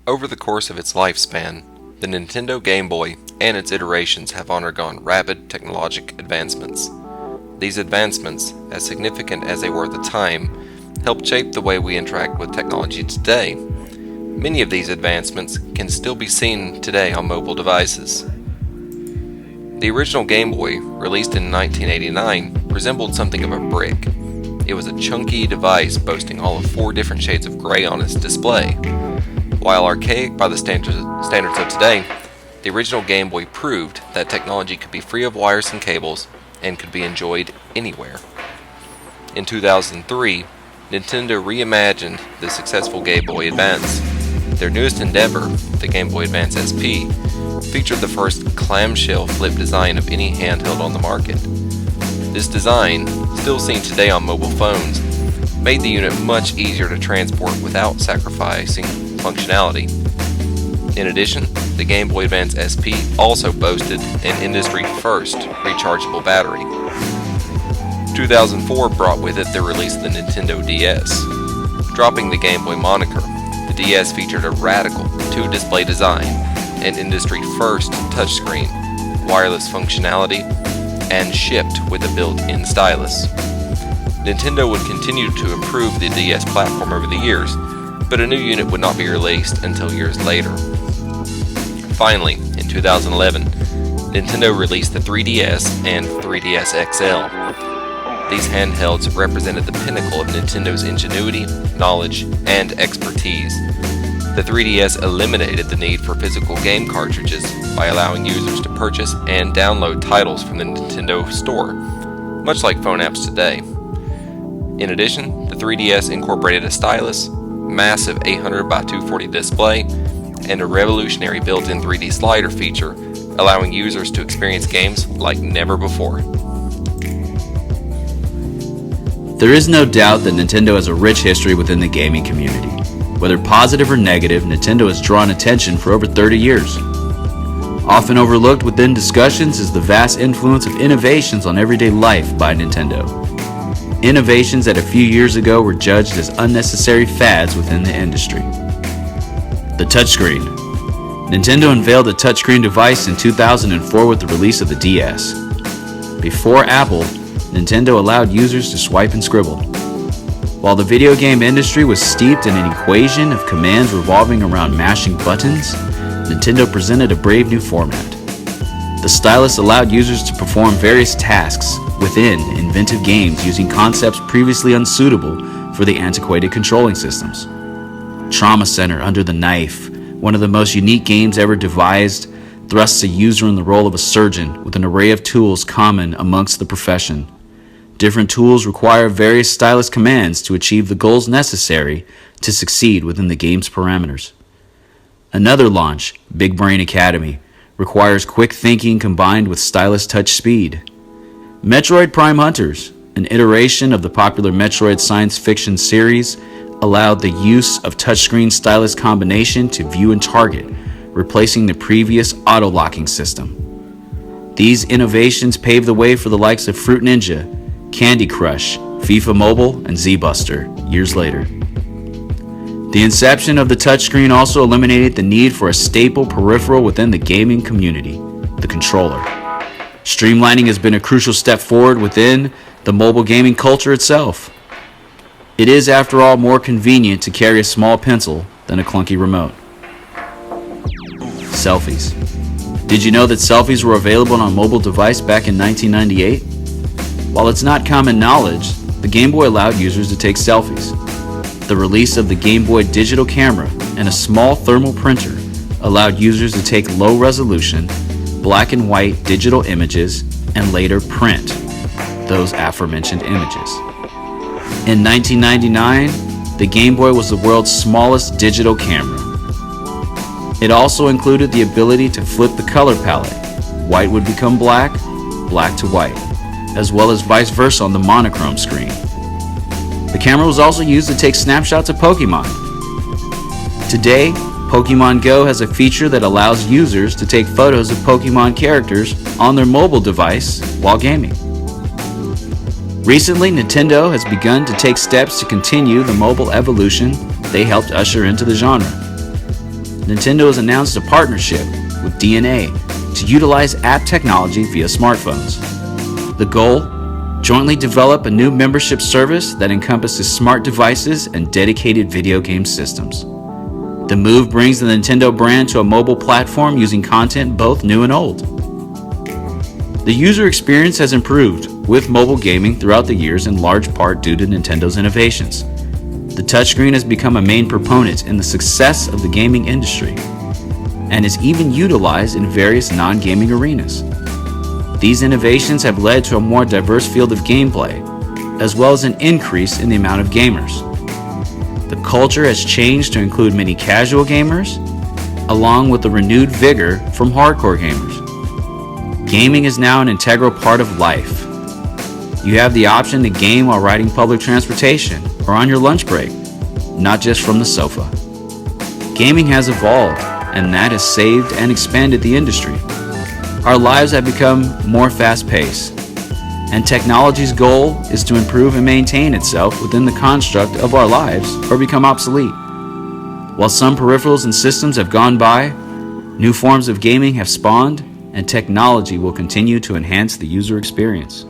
Over the course of its lifespan, the Nintendo Game Boy and its iterations have undergone rapid technological advancements. These advancements, as significant as they were at the time, helped shape the way we interact with technology today. Many of these advancements can still be seen today on mobile devices. The original Game Boy, released in 1989, resembled something of a brick. It was a chunky device boasting all of 4 different shades of gray on its display. While archaic by the standards of today, the original Game Boy proved that technology could be free of wires and cables and could be enjoyed anywhere. In 2003, Nintendo reimagined the successful Game Boy Advance. Their newest endeavor, the Game Boy Advance SP, featured the first clamshell flip design of any handheld on the market. This design, still seen today on mobile phones, made the unit much easier to transport without sacrificing functionality. In addition, the Game Boy Advance SP also boasted an industry-first rechargeable battery. 2004 brought with it the release of the Nintendo DS. Dropping the Game Boy moniker, the DS featured a radical 2-display design, an industry-first touchscreen, wireless functionality, and shipped with a built-in stylus. Nintendo would continue to improve the DS platform over the years, but a new unit would not be released until years later. Finally, in 2011, Nintendo released the 3DS and 3DS XL. These handhelds represented the pinnacle of Nintendo's ingenuity, knowledge, and expertise. The 3DS eliminated the need for physical game cartridges by allowing users to purchase and download titles from the Nintendo Store, much like phone apps today. In addition, the 3DS incorporated a stylus, massive 800 by 240 display, and a revolutionary built-in 3D slider feature, allowing users to experience games like never before. There is no doubt that Nintendo has a rich history within the gaming community. Whether positive or negative, Nintendo has drawn attention for over 30 years. Often overlooked within discussions is the vast influence of innovations on everyday life by Nintendo. Innovations that a few years ago were judged as unnecessary fads within the industry. The touchscreen. Nintendo unveiled a touchscreen device in 2004 with the release of the DS. Before Apple, Nintendo allowed users to swipe and scribble. While the video game industry was steeped in an equation of commands revolving around mashing buttons, Nintendo presented a brave new format. The stylus allowed users to perform various tasks within inventive games using concepts previously unsuitable for the antiquated controlling systems. Trauma Center Under the Knife, one of the most unique games ever devised, thrusts a user in the role of a surgeon with an array of tools common amongst the profession. Different tools require various stylus commands to achieve the goals necessary to succeed within the game's parameters. Another launch, Big Brain Academy, requires quick thinking combined with stylus touch speed. Metroid Prime Hunters, an iteration of the popular Metroid science fiction series, allowed the use of touchscreen stylus combination to view and target, replacing the previous auto-locking system. These innovations paved the way for the likes of Fruit Ninja, Candy Crush, FIFA Mobile, and Z-Buster years later. The inception of the touchscreen also eliminated the need for a staple peripheral within the gaming community, the controller. Streamlining has been a crucial step forward within the mobile gaming culture itself. It is, after all, more convenient to carry a small pencil than a clunky remote. Selfies. Did you know that selfies were available on a mobile device back in 1998? While it's not common knowledge, the Game Boy allowed users to take selfies. The release of the Game Boy digital camera and a small thermal printer allowed users to take low-resolution, black and white digital images and later print those aforementioned images. In 1999, the Game Boy was the world's smallest digital camera. It also included the ability to flip the color palette. White would become black, black to white, as well as vice versa on the monochrome screen. The camera was also used to take snapshots of Pokemon. Today, Pokemon Go has a feature that allows users to take photos of Pokemon characters on their mobile device while gaming. Recently, Nintendo has begun to take steps to continue the mobile evolution they helped usher into the genre. Nintendo has announced a partnership with DNA to utilize app technology via smartphones. The goal? Jointly develop a new membership service that encompasses smart devices and dedicated video game systems. The move brings the Nintendo brand to a mobile platform using content both new and old. The user experience has improved with mobile gaming throughout the years in large part due to Nintendo's innovations. The touchscreen has become a main proponent in the success of the gaming industry and is even utilized in various non-gaming arenas. These innovations have led to a more diverse field of gameplay, as well as an increase in the amount of gamers. The culture has changed to include many casual gamers, along with a renewed vigor from hardcore gamers. Gaming is now an integral part of life. You have the option to game while riding public transportation or on your lunch break, not just from the sofa. Gaming has evolved, and that has saved and expanded the industry. Our lives have become more fast-paced, and technology's goal is to improve and maintain itself within the construct of our lives or become obsolete. While some peripherals and systems have gone by, new forms of gaming have spawned, and technology will continue to enhance the user experience.